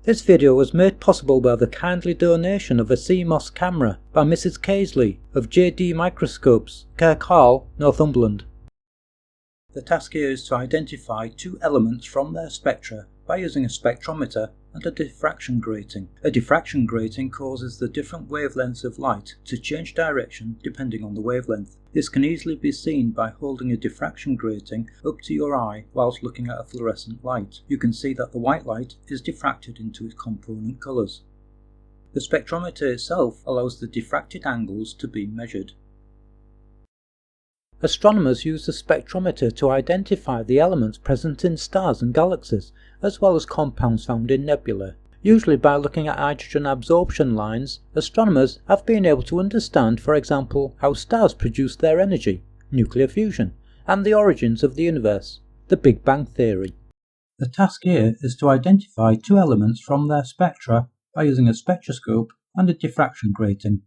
This video was made possible by the kindly donation of a CMOS camera by Mrs. Caisley of JD Microscopes, Kirkharle, Northumberland. The task here is to identify two elements from their spectra by using a spectrometer and a diffraction grating. A diffraction grating causes the different wavelengths of light to change direction depending on the wavelength. This can easily be seen by holding a diffraction grating up to your eye whilst looking at a fluorescent light. You can see that the white light is diffracted into its component colours. The spectrometer itself allows the diffracted angles to be measured. Astronomers use the spectrometer to identify the elements present in stars and galaxies, as well as compounds found in nebulae. Usually by looking at hydrogen absorption lines, astronomers have been able to understand, for example, how stars produce their energy, nuclear fusion, and the origins of the universe, the Big Bang Theory. The task here is to identify two elements from their spectra by using a spectroscope and a diffraction grating.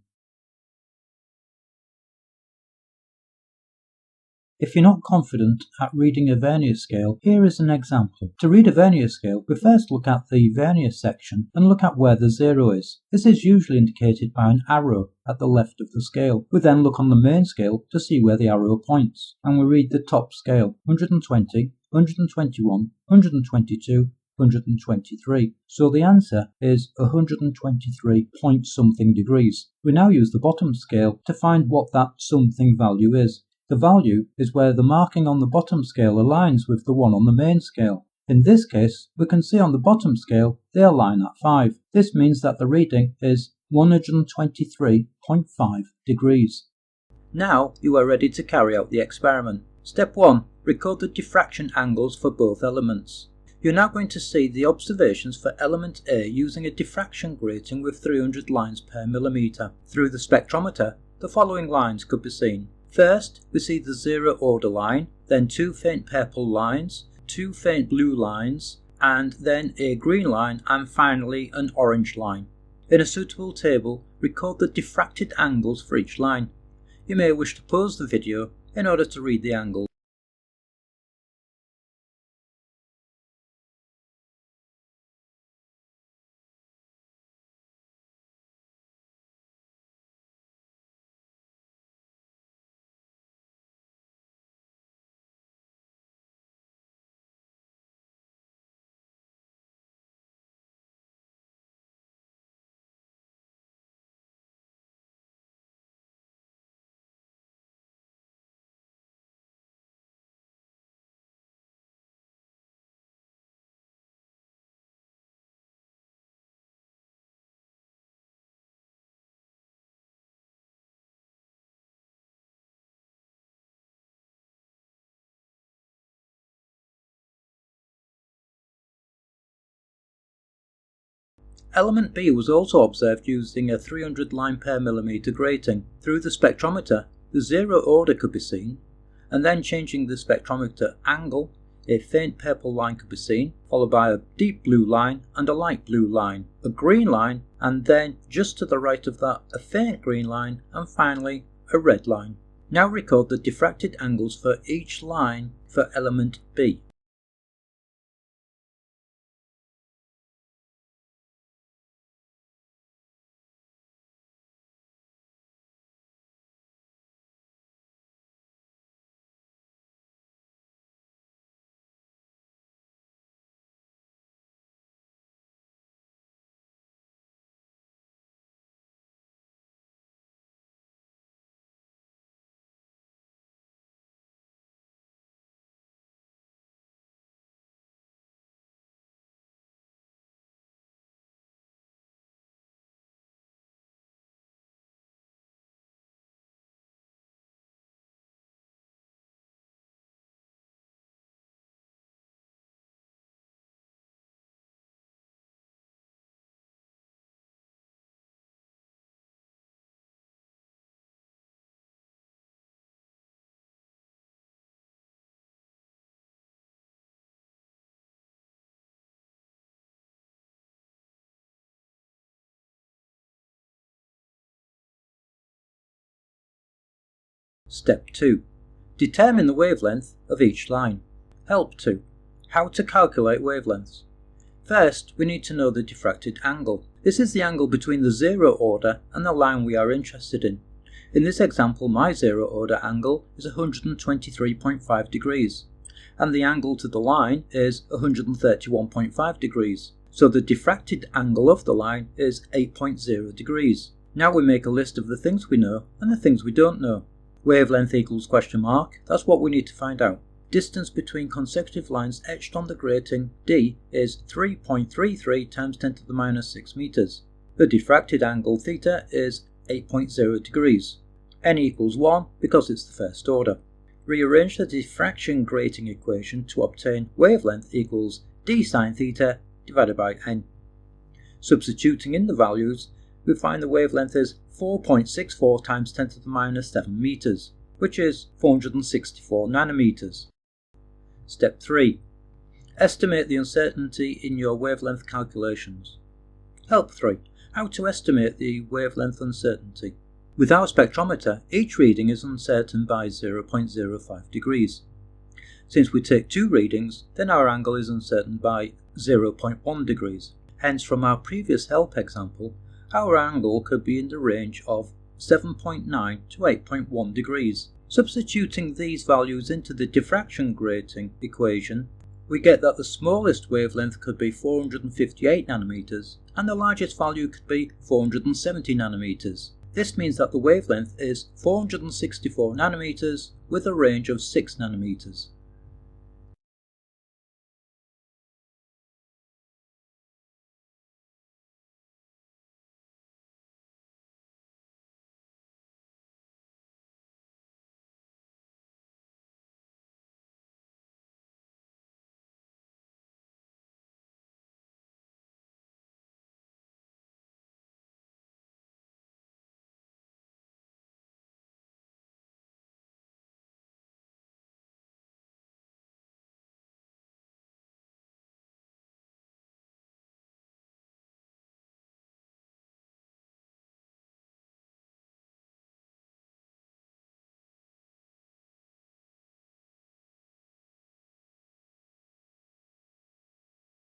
If you're not confident at reading a vernier scale, here is an example. To read a vernier scale, we first look at the vernier section and look at where the zero is. This is usually indicated by an arrow at the left of the scale. We then look on the main scale to see where the arrow points, and we read the top scale, 120, 121, 122, 123. So the answer is 123 point something degrees. We now use the bottom scale to find what that something value is. The value is where the marking on the bottom scale aligns with the one on the main scale. In this case, we can see on the bottom scale they align at 5. This means that the reading is 123.5 degrees. Now you are ready to carry out the experiment. Step 1. Record the diffraction angles for both elements. You're now going to see the observations for element A using a diffraction grating with 300 lines per millimetre. Through the spectrometer, the following lines could be seen. First, we see the zero order line, then two faint purple lines, two faint blue lines, and then a green line, and finally an orange line. In a suitable table, record the diffracted angles for each line. You may wish to pause the video in order to read the angles. Element B was also observed using a 300 line per millimetre grating. Through the spectrometer, the zero order could be seen, and then changing the spectrometer angle, a faint purple line could be seen, followed by a deep blue line and a light blue line, a green line, and then just to the right of that, a faint green line, and finally a red line. Now record the diffracted angles for each line for element B. Step 2. Determine the wavelength of each line. Help 2. How to calculate wavelengths. First, we need to know the diffracted angle. This is the angle between the zero order and the line we are interested in. In this example, my zero order angle is 123.5 degrees, and the angle to the line is 131.5 degrees. So the diffracted angle of the line is 8.0 degrees. Now we make a list of the things we know and the things we don't know. Wavelength equals question mark, that's what we need to find out. Distance between consecutive lines etched on the grating D is 3.33 times 10 to the minus 6 meters. The diffracted angle theta is 8.0 degrees. N equals 1 because it's the first order. Rearrange the diffraction grating equation to obtain wavelength equals d sine theta divided by n. Substituting in the values, we find the wavelength is 4.64 times 10 to the minus 7 meters, which is 464 nanometers. Step 3. Estimate the uncertainty in your wavelength calculations. Help 3. How to estimate the wavelength uncertainty. With our spectrometer, each reading is uncertain by 0.05 degrees. Since we take 2 readings, then our angle is uncertain by 0.1 degrees. Hence, from our previous help example, our angle could be in the range of 7.9 to 8.1 degrees. Substituting these values into the diffraction grating equation, we get that the smallest wavelength could be 458 nanometers and the largest value could be 470 nanometers. This means that the wavelength is 464 nanometers with a range of 6 nanometers.